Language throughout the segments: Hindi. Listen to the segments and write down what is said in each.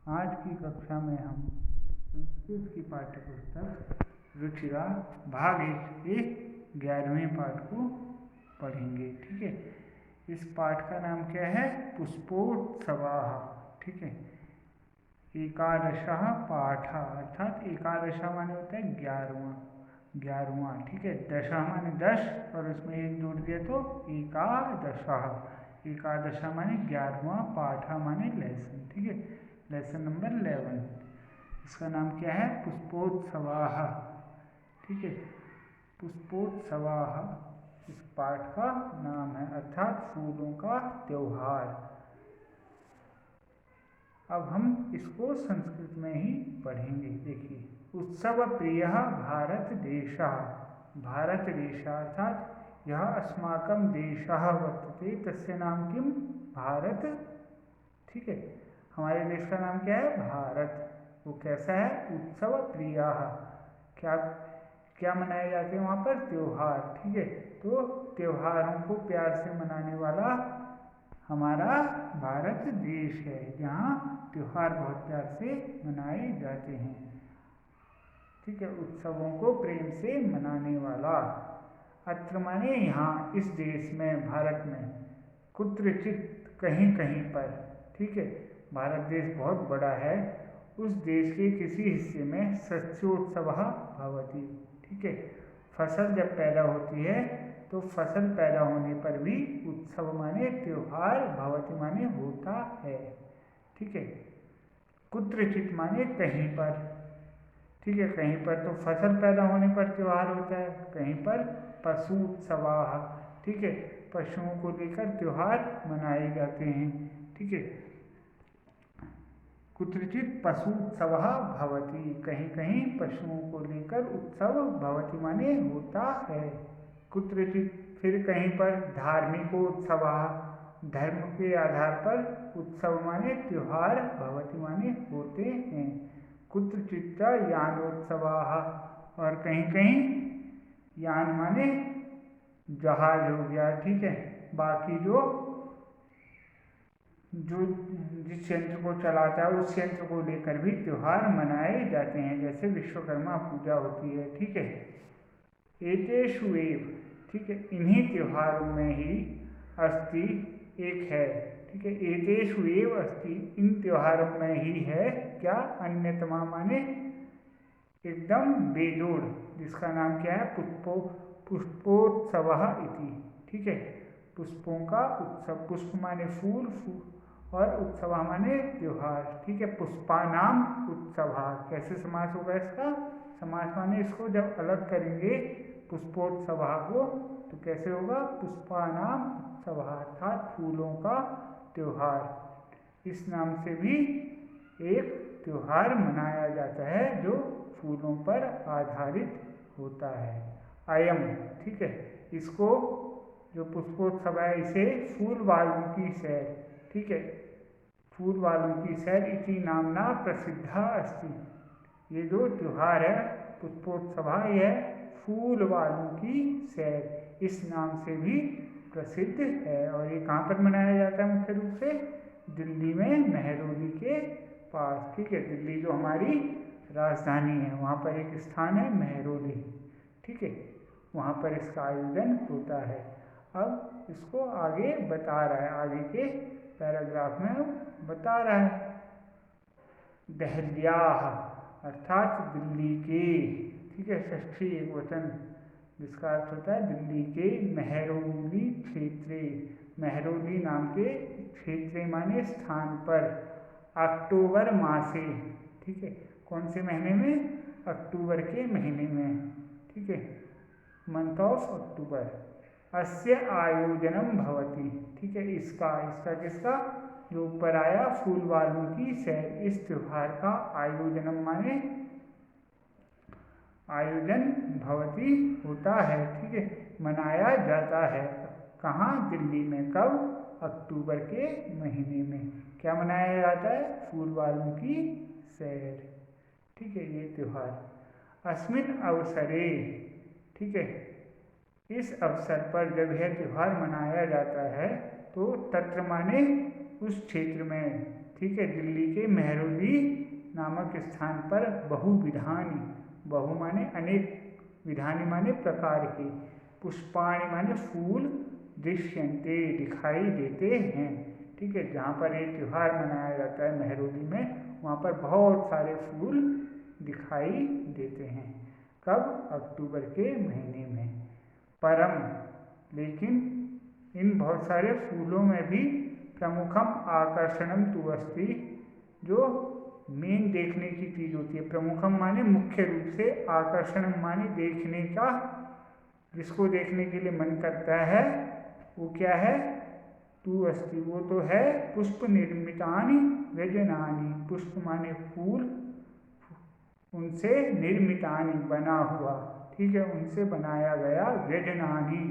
आज की कक्षा में हम संस्कृत की पाठ्यपुस्तक रुचिरा भाग 1 के 11वें पाठ को पढ़ेंगे। ठीक है, इस पाठ का नाम क्या है? पुष्पोत्सवाः। ठीक है, एकादशः पाठ अर्थात एकादशः माने होता है 11वां। ठीक है, दशः माने 10 और उसमें एक जोड़ दिया तो एकादशः। एकादशः माने 11वां, पाठ माने लेसन। ठीक है, लेसन नंबर 11। इसका नाम क्या है? पुष्पोत्सवाः। ठीक है, पुष्पोत्सवाः इस पाठ का नाम है, अर्थात फूलों का त्योहार। अब हम इसको संस्कृत में ही पढ़ेंगे। देखिए, उत्सव प्रिय भारत देशः। भारत देश अर्थात यह अस्माकं देशः वर्तते, तस्य नाम किम? भारत। ठीक है, हमारे देश का नाम क्या है? भारत। वो कैसा है? उत्सव प्रिय। क्या क्या मनाए जाते हैं वहाँ पर? त्योहार। ठीक है, तो त्योहारों को प्यार से मनाने वाला हमारा भारत देश है, जहाँ त्योहार बहुत प्यार से मनाए जाते हैं। ठीक है, उत्सवों को प्रेम से मनाने वाला। अत्र माने यहाँ, इस देश में, भारत में, कुत्रचित कहीं कहीं पर। ठीक है, भारत देश बहुत बड़ा है, उस देश के किसी हिस्से में शस्योत्सवः भवति। ठीक है, फसल जब पैदा होती है तो फसल पैदा होने पर भी उत्सव माने त्योहार, भवति माने होता है। ठीक है, कुत्रचित माने कहीं पर। ठीक है, कहीं पर तो फसल पैदा होने पर त्योहार होता है, कहीं पर पशु उत्सवाः। ठीक है, पशुओं को लेकर त्योहार मनाए जाते हैं। ठीक है, कुत्रचित पशु उत्सवः भवति, कहीं कहीं पशुओं को लेकर उत्सव भवति माने होता है। कुत्रचित फिर कहीं पर धार्मिक उत्सव, धर्म के आधार पर उत्सव माने त्योहार, भवति माने होते हैं। कुत्रचित यानोत्सवाः, और कहीं कहीं यान माने जहाज हो गया। ठीक है, बाकी जो जिस यंत्र को चलाता है उस यंत्र को लेकर भी त्योहार मनाए जाते हैं, जैसे विश्वकर्मा पूजा होती है। ठीक है, एतेषु एव। ठीक है, इन्हीं त्योहारों में ही अस्ति एक है। ठीक है, एतेषु एव अस्ति, इन त्योहारों में ही है क्या? अन्यतमा माने एकदम बेजोड़, जिसका नाम क्या है? पुष्पोत्सवः इति। ठीक है, पुष्पों का उत्सव। पुष्प माने फूल, और उत्सव माने त्योहार। ठीक है, पुष्पानाम उत्सवः। कैसे समास होगा इसका? समास माने इसको जब अलग करेंगे पुष्पोत्सवः को तो कैसे होगा? पुष्पानाम उत्सवः अर्थात फूलों का त्योहार। इस नाम से भी एक त्योहार मनाया जाता है जो फूलों पर आधारित होता है, अयम। ठीक है, इसको जो पुष्पोत्सव है इसे फूल वालों की सैर। ठीक है, फूल वालों की सैर इति नामना प्रसिद्धा अस्ति। ये जो त्योहार है पुष्पोत्सव, यह फूल वालों की सैर इस नाम से भी प्रसिद्ध है। और ये कहाँ पर मनाया जाता है? मुख्य रूप से दिल्ली में, मेहरौली के पास। ठीक है, दिल्ली जो हमारी राजधानी है, वहाँ पर एक स्थान है मेहरौली। ठीक है, वहाँ पर इसका आयोजन होता है। अब इसको आगे बता रहा है, आगे के पैराग्राफ में बता रहा है। देहल्याः अर्थात दिल्ली के। ठीक है, षष्ठी एकवचन, जिसका अर्थ होता है दिल्ली के। मेहरौली क्षेत्रे, मेहरौली नाम के क्षेत्रे माने स्थान पर। अक्टूबर मासे। ठीक है, कौन से महीने में? अक्टूबर के महीने में। ठीक है, मंथ ऑफ अक्टूबर। अस्य आयोजनम भवति। ठीक है, इसका किसका? जो ऊपर आया फूल वालों की सैर, इस त्योहार का आयोजनम माने आयोजन भवति होता है। ठीक है, मनाया जाता है। कहाँ? दिल्ली में। कब? अक्टूबर के महीने में। क्या मनाया जाता है? फूल वालों की सैर। ठीक है, ये त्योहार। अस्मिन् अवसरे। ठीक है, इस अवसर पर जब यह त्योहार मनाया जाता है तो तत्र माने उस क्षेत्र में। ठीक है, दिल्ली के मेहरौली नामक स्थान पर बहुविधानि, बहु माने अनेक, विधानि माने प्रकार के, पुष्पाणि माने फूल, दृश्यन्ते दिखाई देते हैं। ठीक है, जहाँ पर ये त्यौहार मनाया जाता है मेहरौली में, वहाँ पर बहुत सारे फूल दिखाई देते हैं। कब? अक्टूबर के महीने में। परम, लेकिन इन बहुत सारे फूलों में भी प्रमुखम आकर्षणम तु अस्ति, जो मेन देखने की चीज होती है। प्रमुखम माने मुख्य रूप से, आकर्षणम माने देखने का, जिसको देखने के लिए मन करता है, वो क्या है? तु अस्ति, वो तो है पुष्प निर्मितानि व्यजनानि, पुष्प माने फूल, उनसे निर्मितानि बना हुआ, ठीक है, उनसे बनाया गया, व्यजनानि,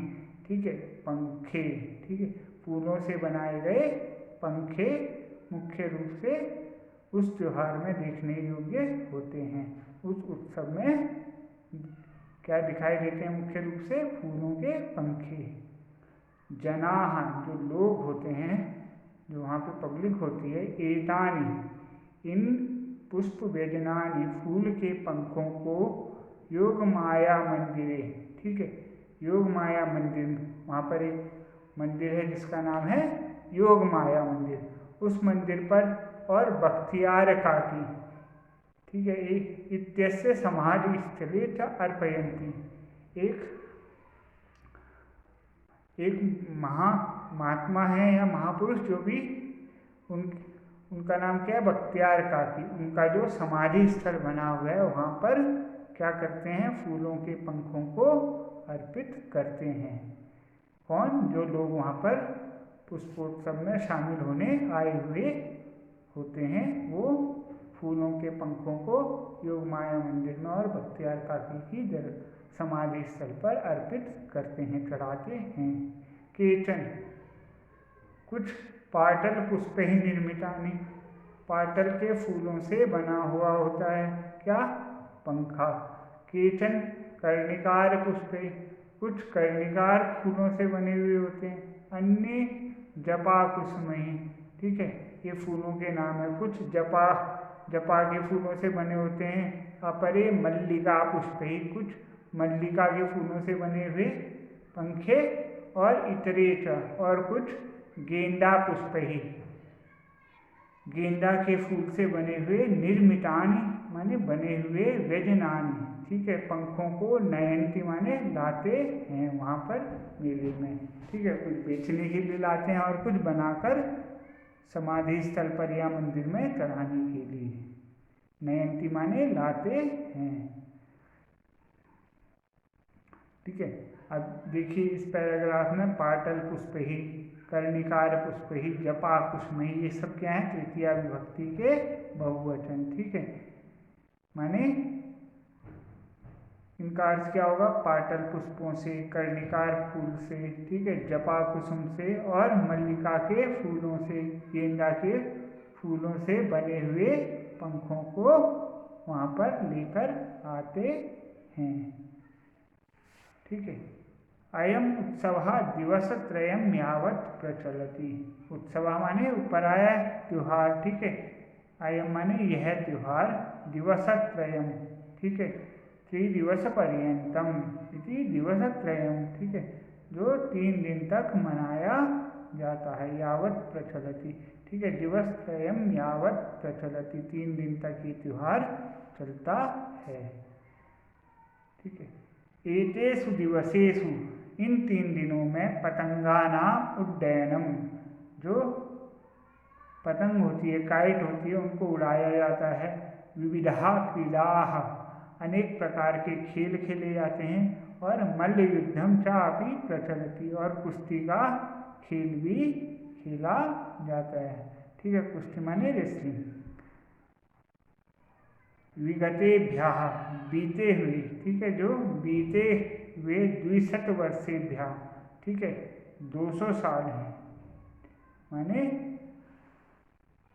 ठीक है, पंखे, ठीक है, फूलों से बनाए गए पंखे मुख्य रूप से उस त्योहार में देखने योग्य होते हैं। उस उत्सव में क्या दिखाई देते हैं? मुख्य रूप से फूलों के पंखे। जनाः, जो लोग होते हैं, जो वहाँ पे पब्लिक होती है, एतानि, इन पुष्प व्यजनानि, फूल के पंखों को, योग माया मंदिरे, ठीक है, योग माया मंदिर, वहाँ पर एक मंदिर है जिसका नाम है योग माया मंदिर, उस मंदिर पर, और बख्तियार काकी, ठीक है, इत्यस्य समाधि स्थले च अर्पयन्ति, एक महात्मा है या महापुरुष जो भी, उनका नाम क्या है? बख्तियार काकी, उनका जो समाधि स्थल बना हुआ है, वहाँ पर क्या करते हैं? फूलों के पंखों को अर्पित करते हैं। कौन? जो लोग वहाँ पर पुष्पोत्सव में शामिल होने आए हुए होते हैं, वो फूलों के पंखों को योग माया मंदिर में और बख्तियार काकी की समाधि स्थल पर अर्पित करते हैं, चढ़ाते हैं। केचन, कुछ, पाटल पुष्प ही निर्मितानि, पाटल के फूलों से बना हुआ होता है क्या? पंखा। केचन कर्णिकार पुष्पे, कुछ कर्णिकार फूलों से बने हुए होते हैं। अन्य जपा कुसुमहि, ठीक है, ये फूलों के नाम है। कुछ जपा के फूलों से बने होते हैं। अपरे मल्लिका पुष्पे, कुछ मल्लिका के फूलों से बने हुए पंखे। और इतरेच, और कुछ गेंदा पुष्पहि, गेंदा के फूल से बने हुए, निर्मितानि माने बने हुए, व्यजनानि, ठीक है, पंखों को, नयंती माने लाते हैं वहाँ पर मेले में, ठीक है, कुछ बेचने के लिए लाते हैं और कुछ बनाकर समाधि स्थल पर या मंदिर में चढ़ाने के लिए। नयंती माने लाते हैं, ठीक है। अब देखिए इस पैराग्राफ में पाटल पुष्प ही, कर्णिकार पुष्प ही, जपा कुसुमहि, ये सब क्या है? तृतीया विभक्ति के बहुवचन, ठीक है, माने इनका अर्थ क्या होगा? पाटल पुष्पों से, कर्णिकार फूल से, ठीक है, जपा कुसुम से और मल्लिका के फूलों से, गेंदा के फूलों से बने हुए पंखों को वहाँ पर लेकर आते हैं, ठीक है। अयम उत्सव दिवसत्रयम यावत् प्रचलति, उत्सव माने ऊपर आया त्योहार, ठीक है, अयम माने यह त्योहार, दिवसत्रयम, ठीक है, 3 दिवस पर्यंतम, इति दिवसत्रयम, ठीक है, जो 3 दिन तक मनाया जाता है, यावत् प्रचलति, ठीक है, दिवसत्रयम यावत् प्रचलति, 3 दिन तक ये त्योहार चलता है, ठीक है। एतेषु दिवसेषु, इन 3 दिनों में, पतंगानाम उड्डयनम, जो पतंग होती है, काइट होती है, उनको उड़ाया जाता है। विविधा क्रीडाः, अनेक प्रकार के खेल खेले जाते हैं। और मल्ल युद्धम चापि प्रचलति, और कुश्ती का खेल भी खेला जाता है, ठीक है, कुश्ती माने रेसलिंग। विगतेभ्यः, बीते हुए, ठीक है, जो बीते हुए, 200 वर्षेभ्यः, ठीक है, 200 साल हैं, माने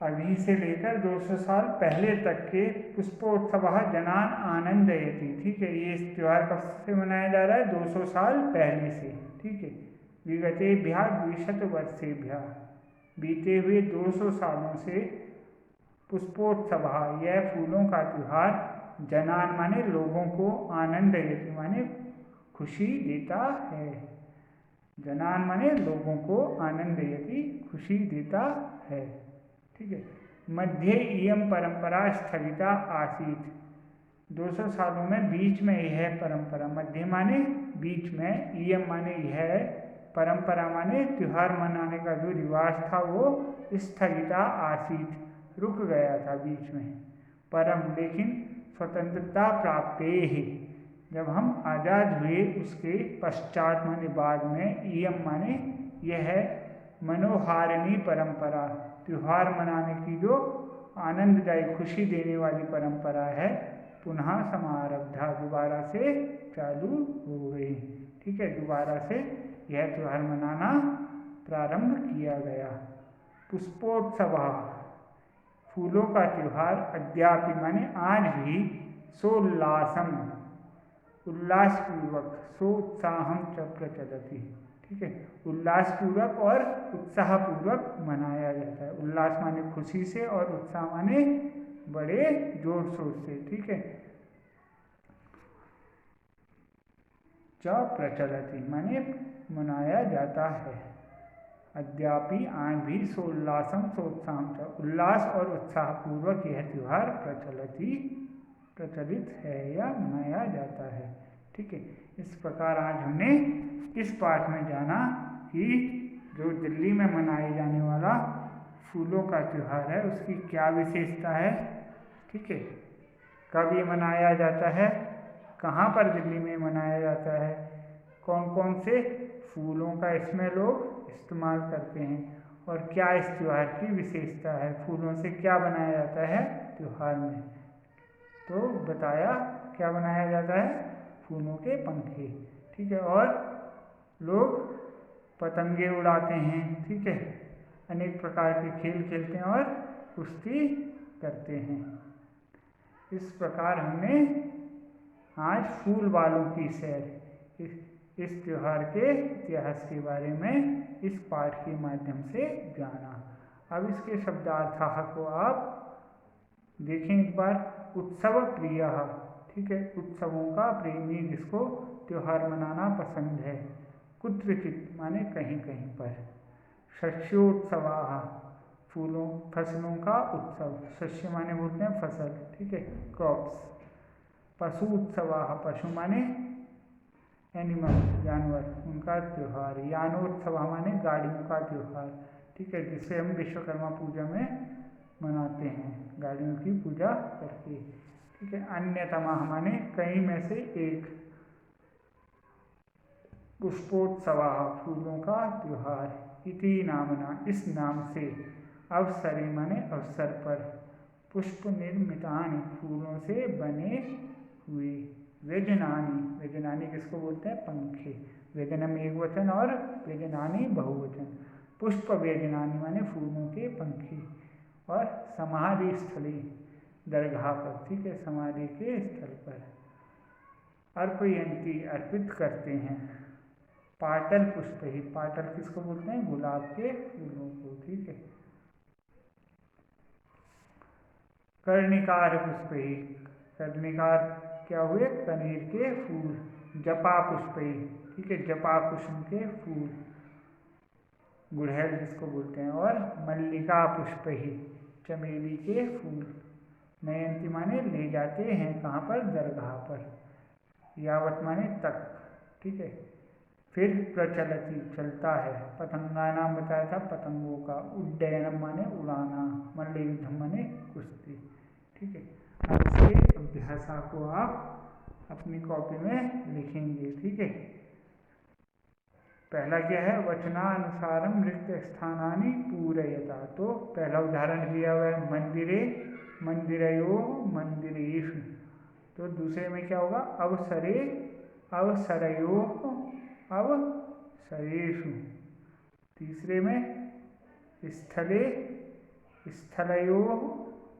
अभी से लेकर 200 साल पहले तक के पुष्पोत्सव जनान आनंदयति, ठीक है, ये इस त्यौहार कब से मनाया जा रहा है? 200 साल पहले से, ठीक है। विगतेभ्यः 200 वर्षेभ्यः, बीते हुए 200 सालों से, पुष्पोत्सव, यह फूलों का त्योहार, जनान माने लोगों को, आनंदयति माने खुशी देता है। जनान माने लोगों को, आनंदयति खुशी देता है। ठीक है। मध्ये इयम परंपरा स्थगिता आसीत, 200 सालों में बीच में यह परंपरा, मध्य माने बीच में, इयम माने यह, परंपरा माने त्योहार मनाने का जो रिवाज था वो स्थगिता आसीत, रुक गया था बीच में। परम लेकिन स्वतंत्रता प्राप्त ही, जब हम आज़ाद हुए उसके पश्चात माने बाद में, इयम माने यह, मनोहारिणी परंपरा, त्योहार मनाने की जो आनंददायी खुशी देने वाली परंपरा है, पुनः समारब्धा, दोबारा से चालू हो गई। ठीक है, दोबारा से यह त्योहार मनाना प्रारंभ किया गया। पुष्पोत्सव, फूलों का त्योहार, अद्यापि माने आज भी, सोल्लासम, उल्लासपूर्वक, सोत्साहम च प्रचलति। ठीक है, उल्लासपूर्वक और उत्साहपूर्वक मनाया जाता है। उल्लास माने खुशी से और उत्साह माने बड़े जोर शोर से। ठीक है, च प्रचलति माने मनाया जाता है। अद्यापि आज भी, सोल्लासम सोत्साहम च, उल्लास और उत्साह पूर्वक यह त्योहार प्रचलित है या मनाया जाता है। ठीक है, इस प्रकार आज हमने इस पाठ में जाना कि जो दिल्ली में मनाए जाने वाला फूलों का त्योहार है उसकी क्या विशेषता है। ठीक है, कब ये मनाया जाता है, कहाँ पर दिल्ली में मनाया जाता है, कौन कौन से फूलों का इसमें लोग इस्तेमाल करते हैं और क्या इस त्योहार की विशेषता है, फूलों से क्या बनाया जाता है त्योहार में। तो बताया क्या बनाया जाता है, फूलों के पंखे। ठीक है, और लोग पतंगे उड़ाते हैं। ठीक है, अनेक प्रकार के खेल खेलते हैं और कुश्ती करते हैं। इस प्रकार हमने आज फूल वालों की सैर, इस त्योहार के इतिहास के बारे में इस पाठ के माध्यम से जाना। अब इसके शब्दार्थ को आप देखें एक बार। उत्सव प्रिय, ठीक है, उत्सवों का प्रेमी, जिसको त्योहार मनाना पसंद है। कुत्रचित माने कहीं कहीं पर। शस्योत्सवा, फूलों फसलों का उत्सव, शस्य माने बोलते हैं फसल। ठीक है, क्रॉप्स। पशु उत्सवा, पशु माने एनिमल, जानवर, उनका त्योहार। यानोत्सव माने गाड़ियों का त्योहार। ठीक है, जिसे हम विश्वकर्मा पूजा में मनाते हैं, गाड़ियों की पूजा करके। ठीक है, अन्यतमा माने कई में से एक। पुष्पोत्सवा, फूलों का त्योहार। इति नामना, इस नाम से। अवसरे माने अवसर पर। पुष्प निर्मितानि, फूलों से बने हुए। व्यजनानि, व्यजनानि किसको बोलते हैं, पंखे। व्यजनम एक वचन और व्यजनानि बहुवचन। पुष्प व्यजनानि माने फूलों के पंखे। और समाधि स्थली, दरगाह पर। ठीक है, समाधि के स्थल पर। अर्पयंती, अर्पित करते हैं। पाटल पुष्प ही, पाटल किसको बोलते हैं, गुलाब के फूलों को। ठीक है, कर्णिकार पुष्प ही, कर्णिकार क्या हुए, कनेर के फूल। जपा पुष्प ही, ठीक है, जपा कुसुम के फूल, गुड़हल जिसको बोलते हैं। और मल्लिका पुष्प ही, चमेली के फूल। नयंती माने ले जाते हैं, कहाँ पर, दरगाह पर। यावत माने तक। ठीक है, फिर प्रचलति, चलता है। पतंगा नाम बताया था, पतंगों का। उड्डयनम माने उड़ाना। मल्लयुद्धम माने कुश्ती। ठीक है, अब इसके अभ्यास को आप अपनी कॉपी में लिखेंगे। ठीक है, पहला क्या है, वचनानुसारम रिक्त स्थानानि पूरयता। तो पहला उदाहरण दिया हुआ है, मंदिरे, मंदिरयो, मंदिरेषु। तो दूसरे में क्या होगा, अवसरे, अवसरयो, अवसरेषु। तीसरे में स्थले, स्थलयो,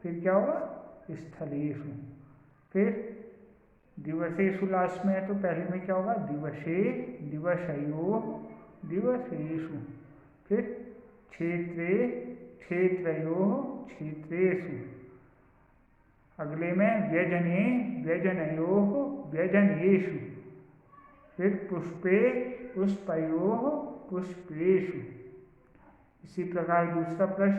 फिर क्या होगा, स्थलेषु। फिर दिवसेषु लास्ट में है, तो पहले में क्या होगा, दिवसे, दिवसयो, दिवसेषु। फिर क्षेत्रे, क्षेत्रयो, क्षेत्रेषु। अगले में व्यजने व्यजनयोः व्यजनेषु, फिर पुष्पे पुष्पयोः पुष्पेषु। इसी प्रकार दूसरा प्रश्न,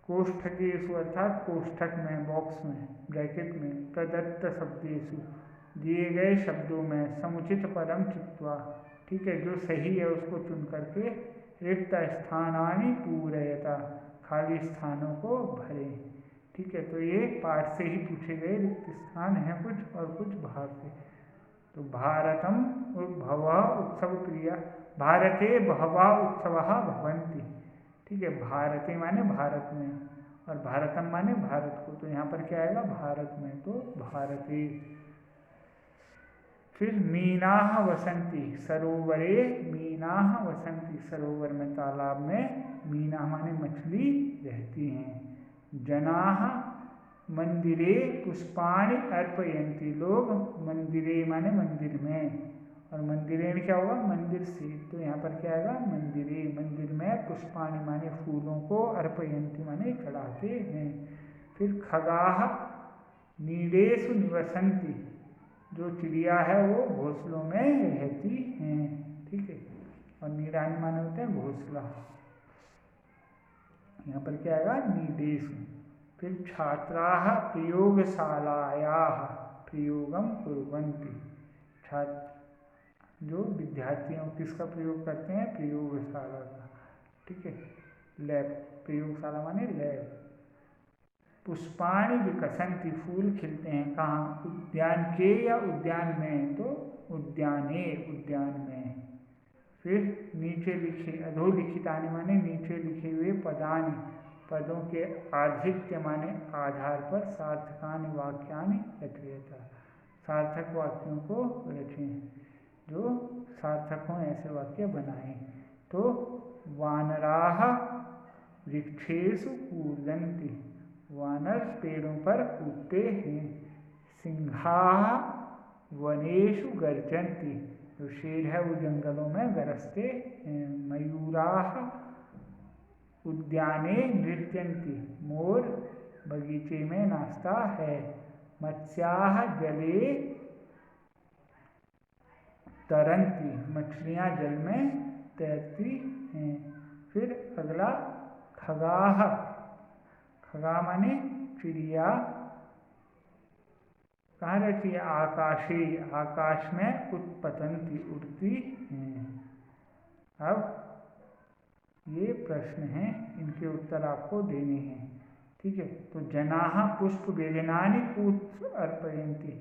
कोष्ठकेषु अर्थात कोष्ठक में, बॉक्स में, ब्रैकेट में, प्रदत्त शब्देषु दिए गए शब्दों में, समुचित पदम चित्वा, ठीक है, जो सही है उसको चुन करके, रिक्त स्थानानि पूरयता, खाली स्थानों को भरे। ठीक है, तो ये पाठ से ही पूछे गए रिक्त स्थान हैं कुछ और कुछ बाहर से। तो भारतम भवः उत्सव प्रिया, भारते बहवः उत्सवः भवन्ति। ठीक है, भारते माने भारत में और भारतम माने भारत को, तो यहाँ पर क्या आएगा भारत में, तो भारते। फिर मीनाः वसन्ति सरोवरे, मीनाः वसन्ति, सरोवर में, तालाब में, मीना माने मछली रहती हैं। जनाः मंदिरे पुष्पाणि अर्पयन्ति, लोग मंदिरे माने मंदिर में, और मंदिरेण क्या होगा मंदिर से, तो यहाँ पर क्या आएगा मंदिरे, मंदिर में, पुष्पाणि माने फूलों को, अर्पयन्ति माने चढ़ाते हैं। फिर खगाः नीडेषु निवसन्ति, जो चिड़िया है वो घोंसलों में रहती हैं। ठीक है, और नीडानि माने होते हैं घोंसला, यहाँ पर क्या आएगा नीडेषु। फिर छात्राः प्रयोगशालायाः प्रयोगम कुर्वन्ति, छात्र जो विद्यार्थियों किसका प्रयोग करते हैं, प्रयोगशाला का। ठीक है, लैब, प्रयोगशाला माने लैब। पुष्पाणि विकसन्ति, फूल खिलते हैं, कहाँ, उद्यान के या उद्यान में, तो उद्याने, उद्यान में। फिर नीचे लिखे, अधोलिखितानि माने नीचे लिखे हुए, पदानि, पदों के आधिक्य माने आधार पर, सार्थकानि वाक्यानि रचयता, सार्थक वाक्यों को रचें, जो सार्थक हों ऐसे वाक्य बनाएं। तो वानराः वृक्षेषु कूदन्ति, वानर पेड़ों पर कूदते हैं। सिंहाः वनेषु गर्जन्ति, जो शेर है वो जंगलों में गरजते हैं। मयूराः उद्याने नृत्यन्ति, मोर बगीचे में नाचता है। मत्स्याः जले तरन्ति, मछलियाँ जल में तैरती हैं। फिर अगला खगाः, खगा माने चिड़िया, कहाँ रहती है, आकाशे, आकाश में, उत्पतंती, उड़ती हैं। अब ये प्रश्न हैं, इनके उत्तर आपको देने हैं। ठीक है, तो जनाः पुष्प व्यजनानि कुत्र अर्पयन्ति,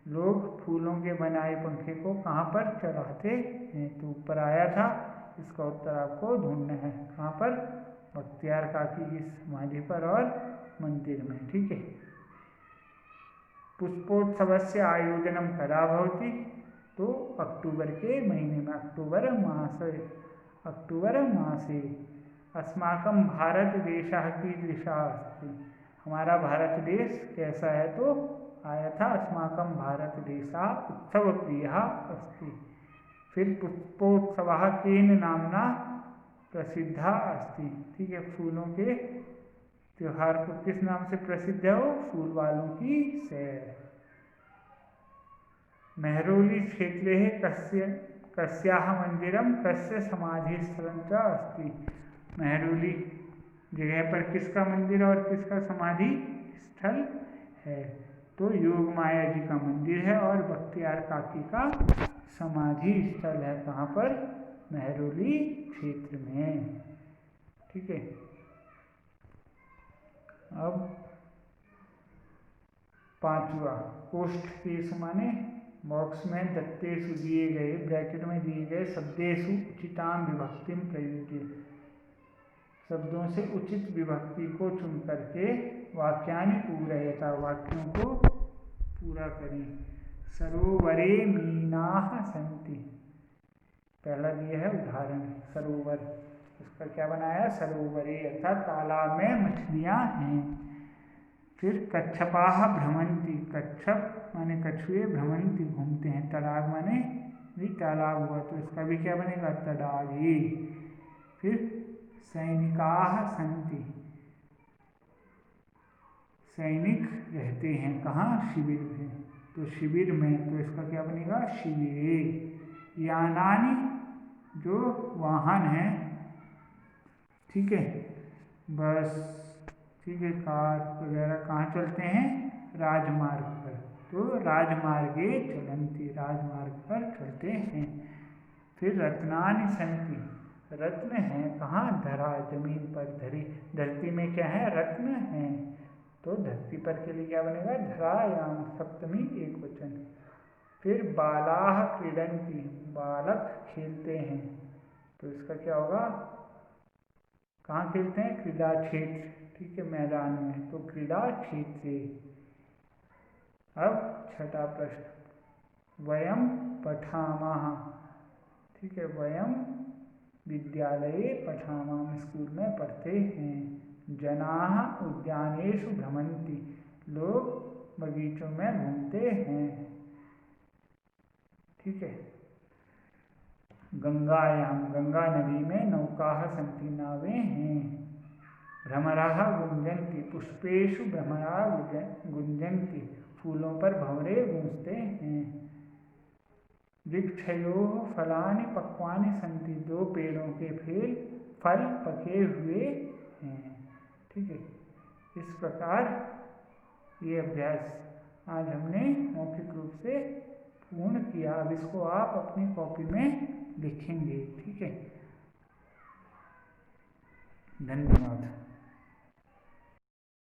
लोग फूलों के बनाए पंखे को कहाँ पर चढ़ाते हैं, तो ऊपर आया था, इसका उत्तर आपको ढूंढना है, कहाँ पर, बख्तियार काकी की समाधि पर और मंदिर में। ठीक है, पुष्पोत्सवस्य आयोजनम कदा भवति, तो अक्टूबर के महीने में, अक्टूबर मासे। अस्माकं भारत देशः कीदृशः अस्ति, हमारा भारत देश कैसा है, तो आया था अस्माकं भारत देशः उत्सवप्रियः अस्ति। फिर पुष्पोत्सवः केन नाम्ना प्रसिद्धः अस्ति। ठीक है, फूलों के त्योहार को किस नाम से प्रसिद्ध है, वो फूल वालों की सैर। मेहरौली क्षेत्रे कस्याः मंदिरम कस्य समाधिस्थलं च अस्ति, मेहरौली जगह पर किसका मंदिर और किसका समाधि स्थल है, तो योग माया जी का मंदिर है और बख्तियार काकी का समाधि स्थल है, कहाँ पर, मेहरौली क्षेत्र में। ठीक है, अब पांचवा, कोष्ठकेषु माने बॉक्स में, दत्तेषु दिए गए, ब्रैकेट में दिए गए, शब्देषु उचितां विभक्तिं प्रयुज्य, शब्दों से उचित विभक्ति को चुन करके, वाक्यानि पूरयता, वाक्यों को पूरा करें। सरोवरे मीनाः सन्ति, पहला दिया है उदाहरण सरोवर, उसका क्या बनाया, सरोवरे अर्थात तालाब में मछलियाँ हैं। फिर कच्छपाः भ्रमन्ति, कच्छप माने कछुए, भ्रमन्ति घूमते हैं, तडाग माने भी तालाब हुआ, तो इसका भी क्या बनेगा, तडागी। फिर सैनिकाः सन्ति, सैनिक रहते हैं कहाँ, शिविर में। तो शिविर में, तो इसका क्या बनेगा, शिविरे। यानानि, जो वाहन हैं, ठीक है, बस, ठीक है, कार वगैरह कहाँ चलते हैं, राजमार्ग पर। तो राजमार्गे चलन्ति, राजमार्ग पर चलते हैं। फिर रत्नानि सन्ति, रत्न हैं कहाँ, धरा, जमीन पर, धरी, धरती में क्या है, रत्न हैं। तो धरती पर के लिए क्या बनेगा, धरायाम, सप्तमी एक वचन। फिर बालाह क्रीडन्ति, बालक खेलते हैं। तो इसका क्या होगा, कहाँ खेलते हैं, क्रीड़ा क्षेत्र, ठीक है, मैदान में। तो क्रीड़ा क्षेत्रे। अब छठा प्रश्न, वयम पठामः, ठीक है, वयम विद्यालये पठामः, स्कूल में पढ़ते हैं। जनाः उद्यानेषु भ्रमन्ति, लोग बगीचों में घूमते हैं, ठीक है। गंगायाम, गंगा नदी में नौकाः सन्ति, नावें हैं। भ्रमराः गुंजन्ति, पुष्पेषु भ्रमराः गुंजन्ति, फूलों पर भंवरे गूंजते हैं। वृक्षयोः फलानि पक्वानि सन्ति, दो पेड़ों के फल पके हुए हैं, ठीक है। इस प्रकार ये अभ्यास आज हमने मौखिक रूप से पूर्ण किया। अब इसको आप अपनी कॉपी में लिखेंगे, ठीक है। धन्यवाद।